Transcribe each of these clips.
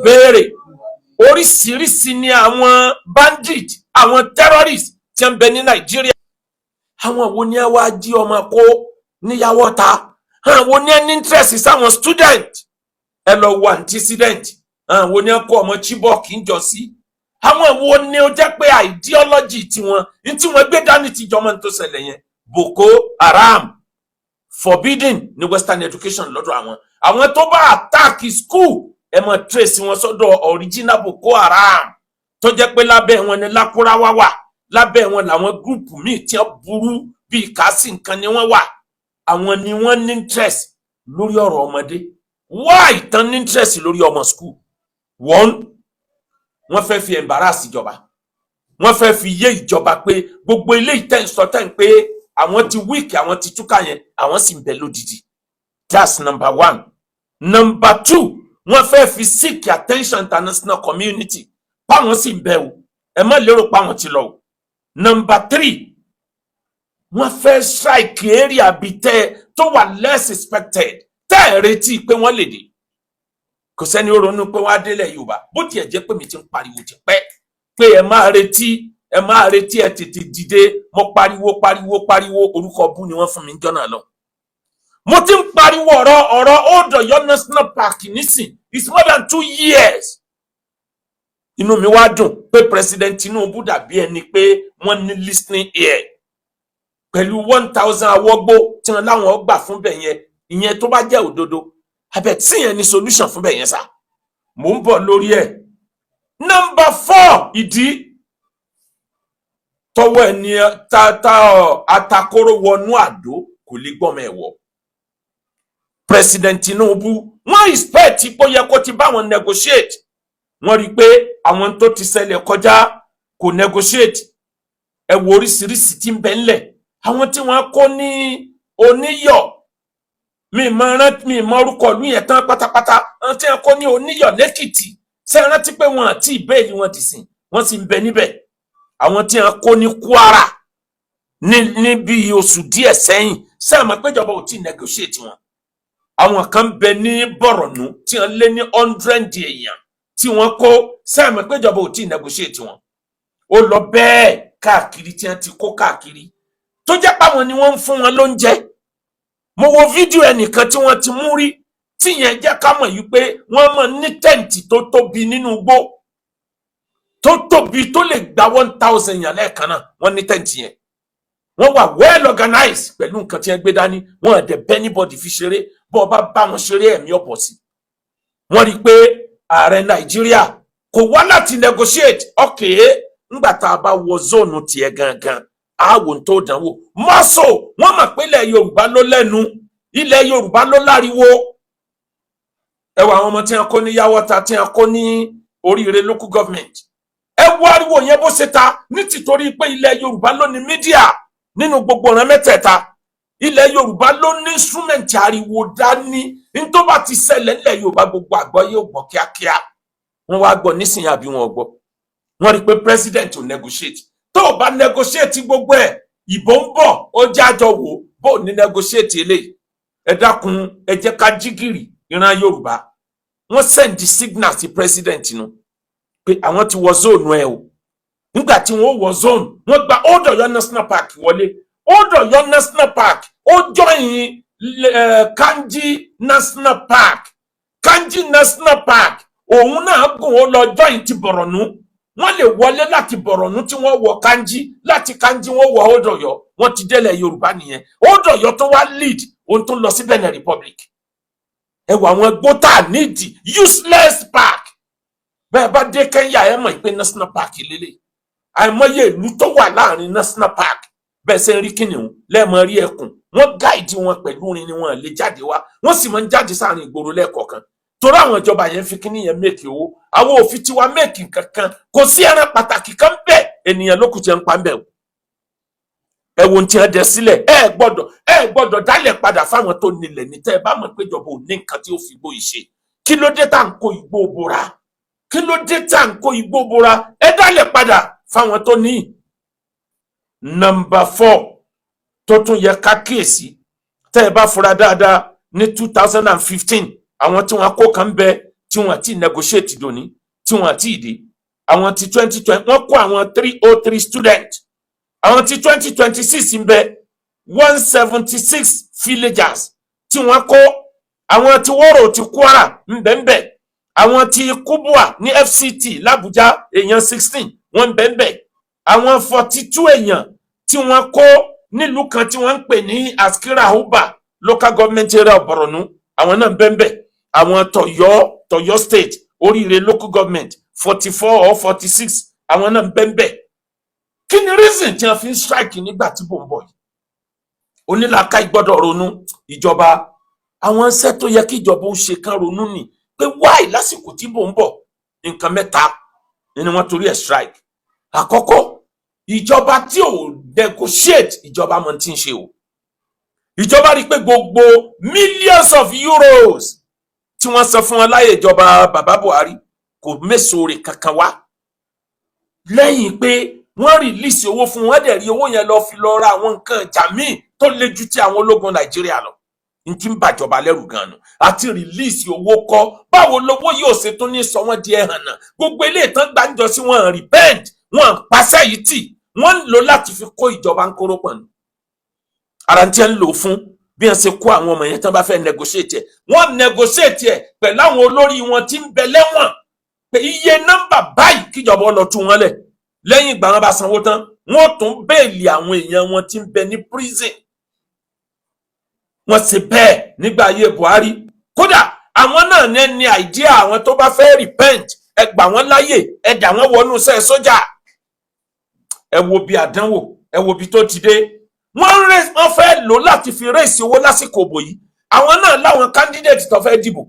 béèrè oríṣiríṣi ni àwọn bandit àwọn terrorist tí ń bẹ ní Nàìjíríà. Àwọn wo ni ẹ wá jí ọmọ kó níyàwó ta? Àwọn wo ni ẹ ní interest sáwọn student? Ẹ lọ wo antecedent. Àwọn wo ni ẹ kó ọmọ Chibok ń jọ sí? Àwọn wo ni ó jẹ́ pé ideology tiwọn ní tí wọ́n gbé dání ti jọmọ́ tó ṣẹlẹ̀ yẹn? Boko Haram forbidden ní western education lọ́dọ̀ àwọn tó bá attack school ẹ mọ̀ trace wọn sọ́dọ̀ original Boko Haram tó jẹ́ pé lábẹ́ wọn ni Lakurawa wà, lábẹ́ wọn làwọn group míì tí wọ́n burú bíi kásì nǹkan ni wọ́n wà. Àwọn ni wọ́n ní interest lórí ọ̀rọ̀ ọmọdé. Why tán ní interest lórí ọmọ school? One, wọ́n fẹ́ fi embarrass ìjọba. Wọ́n fẹ́ fi yé ìjọba pé gbogbo ilé ìtẹ́sọ̀tẹ́ pé àwọn ti weak, àwọn ti túká yẹn, àwọn sì ń bẹ lódìdí. That's number one. Number two, wọ́n fẹ́ fi seek attention international community. Páwọn sì ń bẹ o. Ẹ má lérò páwọn ti lọ o. Number three, wọ́n fẹ́ strike area bíi tó wà less expected. Tẹ́ ẹ̀ retí pé wọ́n lè dé. Kò sẹ́ni ó ronú pé wọ́n á délẹ̀ Yorùbá. Bó tiẹ̀ jẹ́ pé mi ti ń pariwo ti pẹ́ pé ẹ máa retí ẹ tètè dìde. Mo pariwo orúkọ bú ni wọ́n fún mi jọ́nà lọ. Mo ti ń pariwo ọ̀rọ̀ Old Ọ̀yọ́ National Park nísìn. It's more than 2 years. Inú mi wá dùn pé President Tinubu dàbí ẹni pé wọ́n ní listening ear. Pẹ̀lú 1,000 awọ́gbó tí wọ́n láwọn gbà fún bẹ̀ yẹn, ìyẹn tó bá jẹ́ òdodo. Abẹ́ tí yẹn ní solution fún bẹ̀ yẹn sá. Mo ń bọ̀ lórí ẹ̀. Number 4, ìdí tọwọ́ ẹni atakóró wọnú àdó kò lè gbọ́mọ ẹ̀wọ̀. President Tinubu wọ́n expect pé ó yẹ kó ti bá wọn negotiate. Wọ́n rí pé àwọn tó ti ṣẹlẹ̀ kọjá kò negotiate. Ẹ wo oríṣiríṣi tí ń bẹ ńlẹ̀. Àwọn tí wọ́n kó ní Oníyọ̀, mi mọ orúkọ ìlú yẹn tán pátápátá. Àwọn tí wọ́n kó ní Oníyọ̀ lẹ́kìtì. Ṣé ẹ rántí pé wọn àti ìbéèlì wọn ti sìn? Wọ́n sì ń bẹ níbẹ̀. Àwọn tí wọ́n kó ní Kwara ní bí oṣù díẹ̀ sẹ́yìn. Ṣé ẹ mọ̀ pé ìjọba ò tí ì negotiate wọn? Àwọn kan bẹ ní Borno tí wọ́n lé ní 100 èèyàn tí wọ́n kó. Ṣé ẹ mọ̀ pé ìjọba ò tí ì negotiate wọn? Ó lọ bẹ́ẹ̀ káàkiri tí wọ́n ti kó káàkiri. Tó jẹ́ páwọn ni wọ́n ń fún wọn lóúnjẹ. Mo wo fídíò ẹnìkan tí wọ́n ti mú rí tí yẹn jẹ́ ká mọ̀ yìí pé wọ́n mọ̀ ní tẹ́ǹtì tó tóbi nínú igbó. Tó tóbi tó lè gba 1,000 yàn lẹ́ẹ̀kan náà. Wọ́n ní tẹ́ǹtì yẹn. Wọ́n wà well organized pẹ̀lú nǹkan tí wọ́n gbé dání. Wọ́n dẹ̀ bẹ́ anybody fi ṣeré. Bọ́ ọba bá wọn ṣeré ẹ̀mí ọ̀pọ̀ sí. Wọ́n rí pé ààrẹ Nàìjíríà kò wá láti negotiate. Okay, ńgbà tá a bá wọ zone tiẹ̀ gangan. Àwọn tó dánwò. Mọ́sọ̀ wọ́n mọ̀ pé ilẹ̀ Yorùbá ló lẹ́nu. Ilẹ̀ Yorùbá ló láriwo. Ẹ wo àwọn ọmọ tí wọ́n kó ní Yawata tí wọ́n kó ní Oríire local government. Ẹ wo ariwo yẹn bó ṣe ta ní tìtorí pé ilẹ̀ Yorùbá ló ní mídíà nínú gbogbo ọ̀ràn mẹ́tẹ̀ẹ̀ta. Ilẹ̀ Yorùbá ló ní instrument ariwo dání. Ní tó bá ti ṣẹlẹ̀ nílẹ̀ Yorùbá gbogbo àgbọ̀ yóò gbọ́ kíákíá. Wọ́n wá gbọ́ nísìnyí àbí wọn gbọ́. Wọ́n rí pé president ò negotiate. Tó bá negotiate gbogbo ẹ̀, ìbò ń bọ̀, ó jájọ wò bó ní negotiate eléyìí. Ẹ dákun, ẹ jẹ́ ká jígìrì ìran Yorùbá. Wọ́n send the signal sí president nu pé àwọn ti wọ zone ẹ o. Nígbà tí wọ́n wọ zone, wọ́n gba Old Ọ̀yọ́ National Park wọlé. Old Ọ̀yọ́ National Park ó join Kanji National Park. Kanji National Park òun náà gùn ó lọ join ti Borno. Wọ́n lè wọlé láti Borno tí wọ́n wọ Kanji, láti Kanji wọ́n wọ Old Ọ̀yọ́. Wọ́n ti délẹ̀ Yorùbá nìyẹn. Old Ọ̀yọ́ tó wá lead ohun tó lọ sí Benin Republic. Ẹ wo àwọn gbótà nídìí useless park. Bẹ́ẹ̀ bá dé Kenya ẹ mọ̀ pé National Park lélẹ̀. Àìmọye ìlú tó wà láàrin National Park. Bẹ́ẹ̀ ṣe ń rí kìnìún lẹ́ẹ̀mọ rí ẹkùn. Wọ́n gáìdì wọn pẹ̀lú orin ni wọ́n lè jáde wá. Wọ́n sì máa ń jáde sáàrin ìgboro lẹ́ẹ̀kọ̀ọ̀kan. Torí àwọn ìjọba yẹn fi kíní yẹn méèkì owó. Àwọn òfin tiwa méèkì kankan. Kò sí ẹran pàtàkì kan bẹ́ẹ̀. Ènìyàn ló kù tí ń pa ń bẹ̀. Ẹ wo tí wọ́n dẹ sílẹ̀. Ẹ gbọ́dọ̀ dálẹ̀ padà fáwọn tó nílẹ̀ ní tẹ́ ẹ bá mọ̀ pé ìjọba ò ní nǹkan tí ó fi igbó yìí ṣe. Kí ló dé tá à ń kó igbó bora? Kí ló dé tá à ń kó igbó bora? Ẹ dálẹ̀ padà fáwọn tó ní. Number 4 tó tún yẹ ká kíyèsí. Tẹ́ ẹ bá fura dáadáa ní 2015 àwọn tí wọ́n kó kan bẹ tí wọ́n ti negotiate dòní tí wọ́n ti dé àwọn ti 2020 wọ́n kó àwọn 303 student àwọn ti 2026 ń bẹ 176 villagers tí wọ́n kó àwọn ti Woro ti Kwara ń bẹ ń bẹ àwọn ti Kubwa ní FCT l'Abuja èèyàn 16 wọ́n ń bẹ ń bẹ àwọn 42 èèyàn tí wọ́n kó nílùú kan tí wọ́n ń pè ní Askira Uba local government area of Borno àwọn náà ń bẹ ń bẹ àwọn Toyo state Oríire local government 44 or 46 àwọn náà ń bẹ ń bẹ kí ni reason tí wọ́n fi ń strike nígbà tí bò ń bọ̀ yìí onílàákà ìgbọ́dọ̀ ronú ìjọba àwọn iṣẹ́ tó yẹ kí ìjọba ó ṣe kan ronú ni pé why lásìkò tí bò ń bọ̀ nǹkan mẹ́ta ni wọ́n torí ẹ̀ strike àkọ́kọ́ ìjọba tí ò negotiate ìjọba mọ̀ tí ń ṣe o ìjọba rí pé gbogbo millions of euros tí wọ́n san fún wọn láyé ìjọba bàbá Buhari kò méso rẹ̀ kankan wá lẹ́yìn pé wọ́n release owó fún wọn dẹ̀ rí owó yẹn lọ fi lọ ra àwọn nǹkan ìjà míì tó le jù ti àwọn ológun Nàìjíríà lọ n tí ń bàjọba lẹ́rù gan-an àti release owó kọ́ báwo lówó yóò ṣe tún ní sọ wọ́n di ẹ̀hàn náà gbogbo ilé ìtàn gbàǹjọ sí wọn repent wọn pàṣẹ yìí tì wọ́n ń lò láti fi kó ìjọba ń kóró pọ̀ ní ara tí ń lò fún bí wọ́n ṣe kó àwọn ọmọ yẹn tán bá fẹ́ negotiate ẹ̀ wọ́n negotiate ẹ̀ pẹ̀lú àwọn olórí wọn tí ń bẹ lẹ́wọ̀n pé iye nọ́mbà báyìí kíjọba lọ tú wọn lẹ̀ lẹ́yìn ìgbà wọn bá sanwó tán wọ́n tún bẹ́ẹ̀lì àwọn èèyàn wọn tí ń bẹ ní prison wọ́n ṣe bẹ́ẹ̀ nígbà ayé Buhari kódà àwọn náà ní àìdíà àwọn tó bá fẹ́ repent ẹ gbà wọ́n láyè ẹ dà wọ́n wọnú iṣẹ́ sójà ẹ wo bí àdánwò ẹ wo bí tó ti dé wọ́n fẹ́ lò láti fi rèsì owó lásìkò òbò yìí àwọn náà láwọn candidate tó fẹ́ dìbò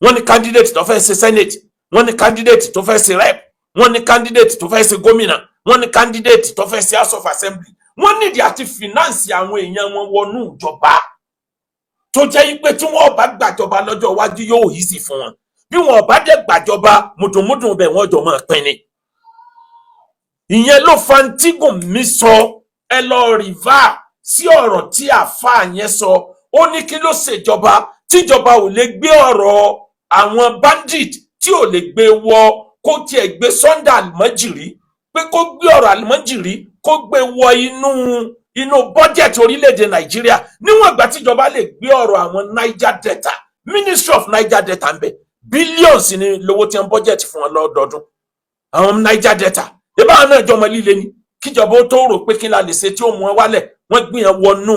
wọ́n ní candidate tó fẹ́ ṣe senate wọ́n ní candidate tó fẹ́ ṣe rep wọ́n ní candidate tó fẹ́ ṣe gómìnà wọ́n ní candidate tó fẹ́ ṣe house of assembly wọ́n nídìí àti finance àwọn èèyàn wọn wọnú ìjọba tó jẹ́ pé tí wọ́n bá gbàjọba lọ́jọ́ iwájú yóò easy fún wọn bí wọ́n bá dé gbàjọba mùdùnmùdùn bẹ̀ wọ́n jọ máa pín ni ìyẹn ló fa ntígùn mi sọ ẹ lọ rìvá sí ọ̀rọ̀ tí àáfàá yẹn sọ ó ní kí ló ṣèjọba tíjọba ò lè gbé ọ̀rọ̀ àwọn bandit tí ò lè gbé wọ kó tiẹ̀ gbé Sunday Almajiri pé kó gbé ọ̀rọ̀ Almajiri kó gbé wọ inú bọ́jẹ̀tì orílẹ̀-èdè Nàìjíríà níwọ̀n ìgbà tíjọba lè gbé ọ̀rọ̀ àwọn Niger Delta Ministry of Niger Delta ń bẹ billions ní lówó tí wọ́n bọ́jẹ̀tì fún wọn lọ́dọọdún àwọn Niger Delta ìbáwọn náà jọmọ líle ni kíjọba ó tó rò pé kí la lè ṣe tí ó mú wọn wálẹ̀ wọ́n gbìyàn wọnú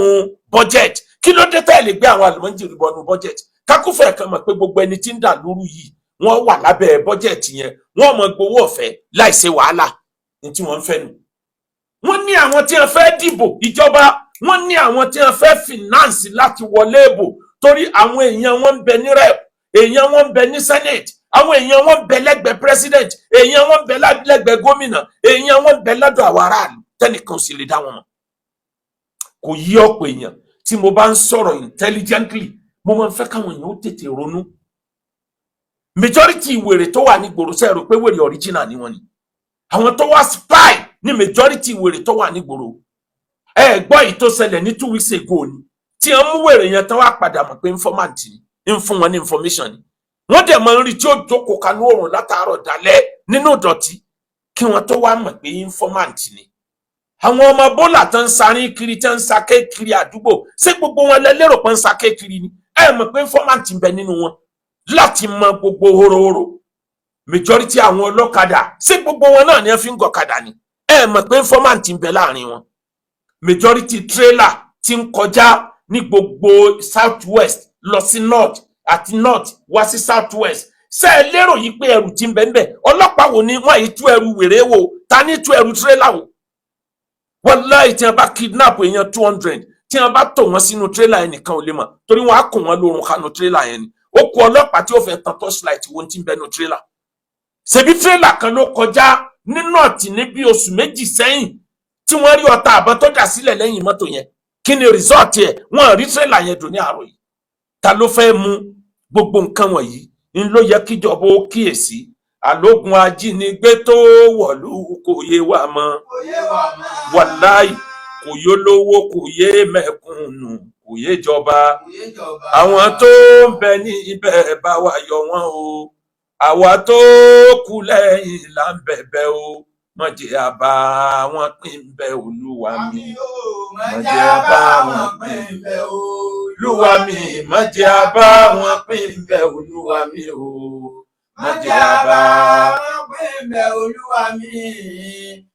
bọ́jẹ̀tì kí ló dé tẹ́ lè gbé àwọn Almajiri bọnú bọ́jẹ̀tì kákúfẹ̀ kan mọ̀ pé gbogbo ẹni tí ń dà lóru yìí wọ́n wà lábẹ́ bọ́jẹ̀tì yẹn wọ́n mọ̀ gbowó ọ̀fẹ́ láìṣe wàhálà ní tí wọ́n ń fẹ́ nu wọ́n ní àwọn tí wọ́n fẹ́ dìbò ìjọba wọ́n ní àwọn tí wọ́n fẹ́ finance láti wọlé ìbò torí àwọn èèyàn wọn ń bẹ ní rep èèyàn wọn ń bẹ ní senate àwọn èèyàn wọn ń bẹ lẹ́gbẹ̀ẹ́ president èèyàn wọn ń bẹ lẹ́gbẹ̀ẹ́ gómìnà èèyàn wọn ń bẹ lọ́dọ̀ àwọn aráàlú tẹ́nìkan sì lè dá wọn mọ̀ kò yí ọ̀pọ̀ èèyàn tí mo bá ń sọ̀rọ̀ intelligently mo máa ń fẹ́ káwọn èèyàn ó tètè ronú majority wèrè tó wà ní gbòòrò sẹ́rò pé wèrè original ni wọ́n ni àwọn tó wá spy ní majority wèrè tó wà ní gbòòrò ẹ gbọ́ èyí tó ṣẹlẹ̀ ní 2 weeks ago ni tí wọ́n mú wèrè yẹn tán wá padà mọ̀ pé informant ni ń fún wọn ní information ni wọ́n dẹ̀ máa ń rí tí ó jókòó kanú oòrùn látàárọ̀ dalẹ́ nínú ìdọ̀tí kí wọ́n tó wá mọ̀ pé informant ni àwọn ọmọ bọ́là tó ń sáré kiri tó ń sake kiri àdúgbò ṣé gbogbo wọn lérò pé ń sake kiri ni ẹ mọ̀ pé informant ń bẹ nínú wọn láti mọ gbogbo horohoro majority àwọn ọlọ́kadà ṣé gbogbo wọn náà ni wọ́n fi ń gọ̀kadà ni ẹ mọ̀ pé informant ń bẹ láàrin wọn majority trailer tí ń kọjá ní gbogbo south west lọ sí north àti north wá sí south west ṣé ẹ lérò yìí pé ẹrù tí ń bẹ ń bẹ ọlọ́pàá wo ni wọ́n yìí tú ẹrù wèrè wò ta ní tú ẹrù trailer wò wallahi tí wọ́n bá kidnap èèyàn 200 tí wọ́n bá tò wọ́n sínú trailer yẹn nìkan ò lè mọ̀ torí wọ́n á kó wọn lórun kanu trailer yẹn ni ó kó ọlọ́pàá tí ó fẹ́ tan torchlight wo tí ń bẹ nínú trailer ṣebí trailer kan ló kọjá ní north ní bí oṣù méjì sẹ́yìn tí wọ́n rí ọta àbọ̀ tó dà sílẹ̀ lẹ́yìn mọ́tò yẹn kí ni result ẹ̀ wọ́n rí trailer yẹn dùn ní àárọ̀ yìí ta ló fẹ́ mú gbogbo nǹkan wọ̀nyí ń ló yẹ kíjọba ó kíyèsí àlógun ajínigbé tó wọ̀lú kò yé wa mọ́ wàláì kò yó lówó kò yé mẹ̀kúnnù kò yé jọba àwọn tó ń bẹ ní ibẹ̀ bá wa yọ wọ́n o àwa tó kù lẹ́yìn là ń bẹ̀bẹ̀ o má jẹ́ a bá wọn pín bẹ́ olúwa mi má jẹ́ a bá wọn pín bẹ́ olúwa mi má jẹ́ a bá wọn pín bẹ́ olúwa mi o má jẹ́ a bá wọn pín bẹ́ olúwa mi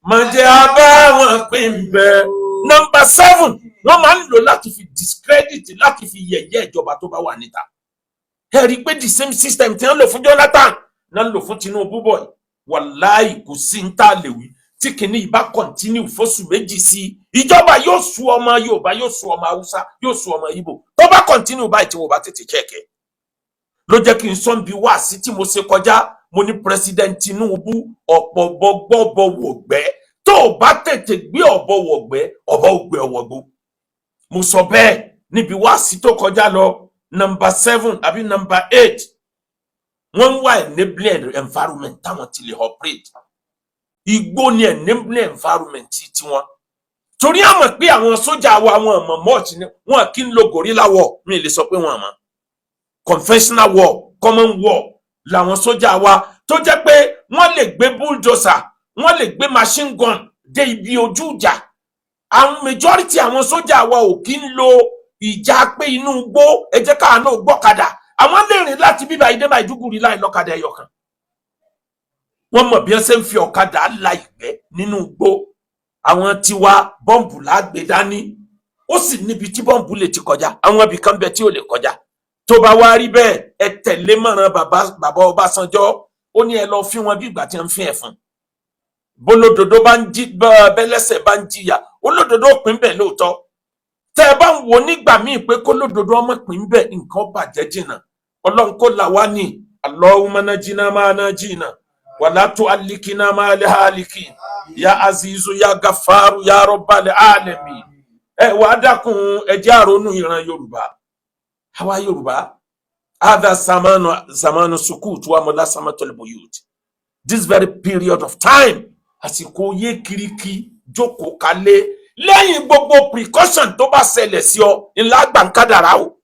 má jẹ́ a bá wọn pín bẹ́. Number 7, wọ́n máa ń lò láti fi discredit, láti fi yẹ̀yẹ́ ìjọba tó bá wà níta. Ẹ rí pé the same system tí wọ́n lò fún Jonathan náà lò fún Tinubu bọ̀. Wàláì kò sí ń tà lèwí tí kìíní ìbá continue fóṣù méjì sí ìjọba yóò sú ọmọ Yorùbá, yóò sú ọmọ Haúsá, yóò sú ọmọ Ìgbò tó bá continue báyìí tí wọ́n bá tètè chẹ́ẹ̀kẹ́. Ló jẹ́ kí n sọ bí wá sí tí mo ṣe kọjá mo ní President Tinubu ọ̀pọ̀ gbọ́gbọ́ wọ̀gbẹ́ tó o bá tètè gbé ọ̀bọ wọ̀gbẹ́ ọ̀bọ ògbé ọ̀wọ̀gbó. Mo sọ bẹ́ẹ̀ níbi wá sí tó kọjá lọ. Number 7 àbí number 8, wọ́n wá enabling environment táwọn ti lè operate. Igbó ni enabling environment tí wọ́n. Torí àmọ̀ pé àwọn sójà wa wọn ọmọ mọ́ọ̀tì ni wọ́n kí ń lo gorilla war, mi lè sọ pé wọ́n mọ̀. Conventional war, common war làwọn sójà wa tó jẹ́ pé wọ́n lè gbé bulldozer, wọ́n lè gbé machine gun dé ibi ojú ìjà. Àwọn majority àwọn sójà wa ò kí ń lo ìjà pé inú igbó ẹ jẹ́ ká náà gbọ́kadà. Àwọn lè rìn láti bíbá ìdè Maiduguri láì lọ́kadà ẹyọkan. Wọ́n mọ̀ bí wọ́n ṣe ń fi ọ̀kadà la ìgbẹ́ nínú igbó. Àwọn tiwa bọ́ǹbù lágbè dání. Ó sì níbi tí bọ́ǹbù lè ti kọjá. Àwọn ibì kan bẹ tí ò lè kọjá. Tó bá wá rí bẹ́ẹ̀ ẹ tẹ̀lé mọ̀ràn bàbá Ọbásanjọ́. Ó ní ẹ lọ fi wọn bí ìgbà tí wọ́n fi ẹ̀fọn. Bólódodo bá ń jí bẹ́lẹ́sẹ̀ bá ń jìyà. Olódodo pín bẹ́ẹ̀ lóòótọ́. Tẹ́ ẹ bá ń wo nígbà míì pé kólódodo ọmọ pín bẹ́ẹ̀ nǹkan bàjẹ́ jìnnà. Ọlọ́run kó là wá ní Allahumma najina ma najina wala tu'allikina ma lihalikin ya azizu ya gafaru ya rabbal alamin. Ẹ wá dákun ẹ jẹ́ àrònú ìran Yorùbá. Àwa Yorùbá hadha zamanu sukut wa mulasamatul buyut. This very period of time àsìkò yé kiriki jókòó kalẹ̀ lẹ́yìn gbogbo precaution tó bá ṣẹlẹ̀ sí ọ ńlá gbàǹkádàrá o.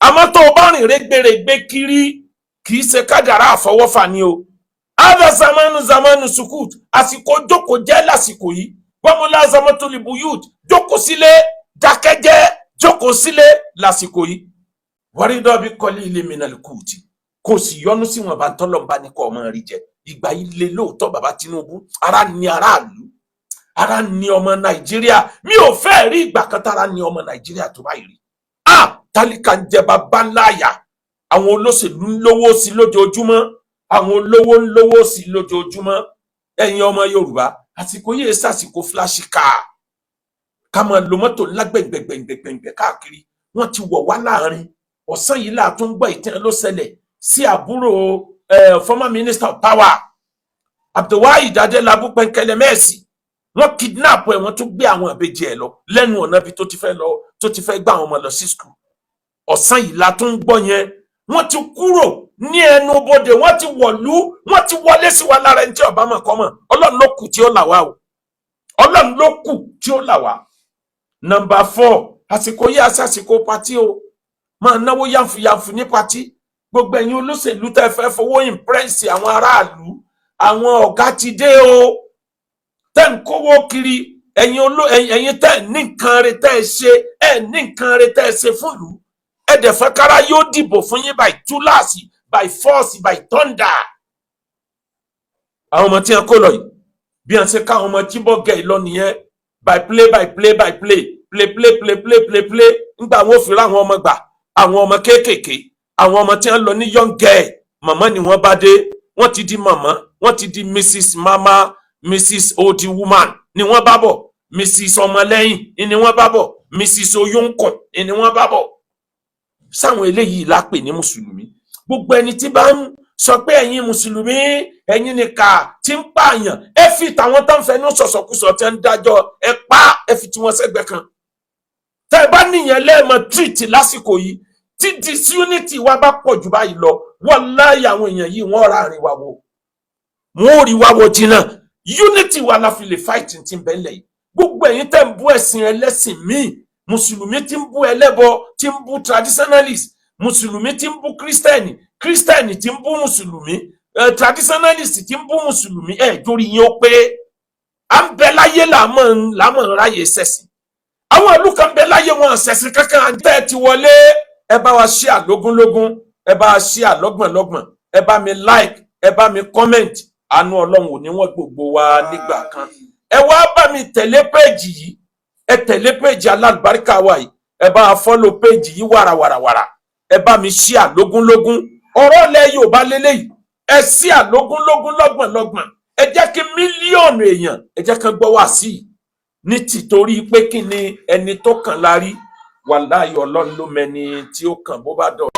Àmọ́ tó bá rìn rẹ́gbẹ̀rẹ̀gbẹ̀ kiri kì í ṣe kádàrá àfọwọ́fà ni o. Ada zamanu sukut àsìkò jókòó jẹ́ lásìkò yìí. Wọ́múlá zamatul buyut jókòó sílé dákẹ́jẹ́ jókòó sílé lásìkò yìí. Wàrídọ́ bí kọ́lé ilé minal kuti kò sì yọnu sí wọn bá ń tọ́lọ̀ bá ní kọ́ ọmọ rí jẹ. Ìgbà yìí lé lóòótọ́ bàbá Tinubu ara ní aráàlú, ara ní ọmọ Nàìjíríà. Mi ò fẹ́ rí ìgbà kan tára ní ọmọ Nàìjíríà tó báyìí rí. Tálíkà ń jẹ bàbá ńláyà. Àwọn olóṣèlú ń lówó sí lójoojúmọ́. Àwọn olówó ń lówó sí lójoojúmọ́. Ẹ̀yin ọmọ Yorùbá àsìkò yìí sàsìkò flash car. Ká máa lo mọ́tò ńlá gbẹ̀ngbẹ̀ngbẹ̀ngbẹ̀ káàkiri. Wọ́n ti wọ̀ wá láàrin. Ọ̀sán yìí là tún gbọ́ ìtàn ló ṣẹlẹ̀ sí àbúrò former minister of power Abdulwahid Adelabu Pẹ̀nkẹ́lẹ́ Mẹ́ẹ̀sì. Wọ́n kidnap ẹ̀, wọ́n tún gbé àwọn ìbejì ẹ̀ lọ lẹ́nu ọ̀nà bí tó ti fẹ́ gbà àwọn ọmọ lọ sí school. Ọ̀sán yìí la tún gbọ́ yẹn. Wọ́n ti kúrò ní ẹnu bodè, wọ́n ti wọ̀lú, wọ́n ti wọlé sí wa lára ẹni tí ọba mọ̀ kọ́ mọ̀. Ọlọ́run ló kù tí ó là wá o. Ọlọ́run ló kù tí ó là wá. Number 4, àsìkò yìí àsìkò pati o. Máa náwó yànfùyànfù ní pati. Gbogbo ẹ̀yin olóṣèlú tẹ́ fẹ́ fowó ìmpírẹ́sì àwọn aráàlú. Àwọn ọ̀gá ti dé o. Tẹ́ ń kówó kiri. Ẹ̀yin tẹ́ ní nǹkan rẹ̀ tẹ́ ṣe. Ní nǹkan rẹ̀ tẹ́ ṣe fún ìlú. Ẹ̀dẹ̀ fẹ́ kára yóò dìbò fún yín by túláàsì, by force, by thunder. Àwọn ọmọ tí wọ́n kó lọ yìí bí wọ́n ṣe ká àwọn ọmọ Chibok gẹ̀ lọ nìyẹn. By play nígbà wọn ò fi rá àwọn ọmọ gbà. Àwọn ọmọ kéékèèké, àwọn ọmọ tí wọ́n lọ ní young girl, màmá ni wọ́n bá dé. Wọ́n ti di màmá, wọ́n ti di Mrs. Mama, Mrs. Old Woman ni wọ́n bá bọ̀. Mrs. Ọmọlẹ́yìn ni wọ́n bá bọ̀. Mrs. Oyunkun ni wọ́n bá bọ̀. Sáwọn eléyìí lápè ní mùsùlùmí. Gbogbo ẹni tí bá ń sọ pé ẹ̀yin mùsùlùmí, ẹ̀yin nìkà tí ń pààyàn, ẹ fi tàwọn tán fẹnu sọ̀sọ̀kúsọ tí ń dájọ́ ẹ pa, ẹ fi tí wọ́n sẹ́gbẹ́ kan. Tẹ́ ẹ bá níyàn lẹ́ẹ̀mọ treat lásìkò yìí tí disunity wa bá pọ̀ jù báyìí lọ, wallahi àwọn èèyàn yìí wọ́n ra àrìn wa wo. Wọ́n ò rí wa wo jìnnà. Unity wa la fi lè fight tí ń bẹ́ẹ̀ lẹ̀ yìí. Gbogbo ẹ̀yin tẹ́ ń bú ẹ̀sìn ẹlẹ́sìn míì, mùsùlùmí tí ń bú ẹlẹ́bọ, tí ń bú traditionalist, mùsùlùmí tí ń bú kírísítẹ́nì, kírísítẹ́nì tí ń bú mùsùlùmí traditionalist tí ń bú mùsùlùmí jórí yín ó pé à ń bẹ láyé làmọ̀ ráyè ṣẹ̀sìn. àwọn ìlú kan bẹ láyé wọn ṣẹ̀sìn kankan tẹ́ ti wọlé ẹ bá wa ṣí àlógúnlógún ẹ bá wa ṣí àlọ́gbọ̀nlọ́gbọ̀n ẹ bá mi like ẹ bá mi comment àánú ọlọ́run ò ní wọ́n gbogbo wa nígbà kan. ẹ wá bá mi tẹ̀lé péèjì yìí ẹ tẹ̀lé péèjì alálùbáríkà wa yìí ẹ bá wa follow péèjì yìí wàràwàràwàrà ẹ bá mi ṣí àlógúnlógún ọ̀rọ̀ ilẹ̀ Yorùbá lélẹ́yìí ẹ ṣí àlógúnlógún lọ́gbọ̀nlọ́gbọ̀n ẹ jẹ́ kí mílíọ̀nù èèyàn ẹ jẹ́ kán gbọ́ wá sí i ní tìtorí pé kí ni ẹni tó kàn lárí wàláhì Ọlọ́run ló mẹni tí ó kàn bó bá dọ̀.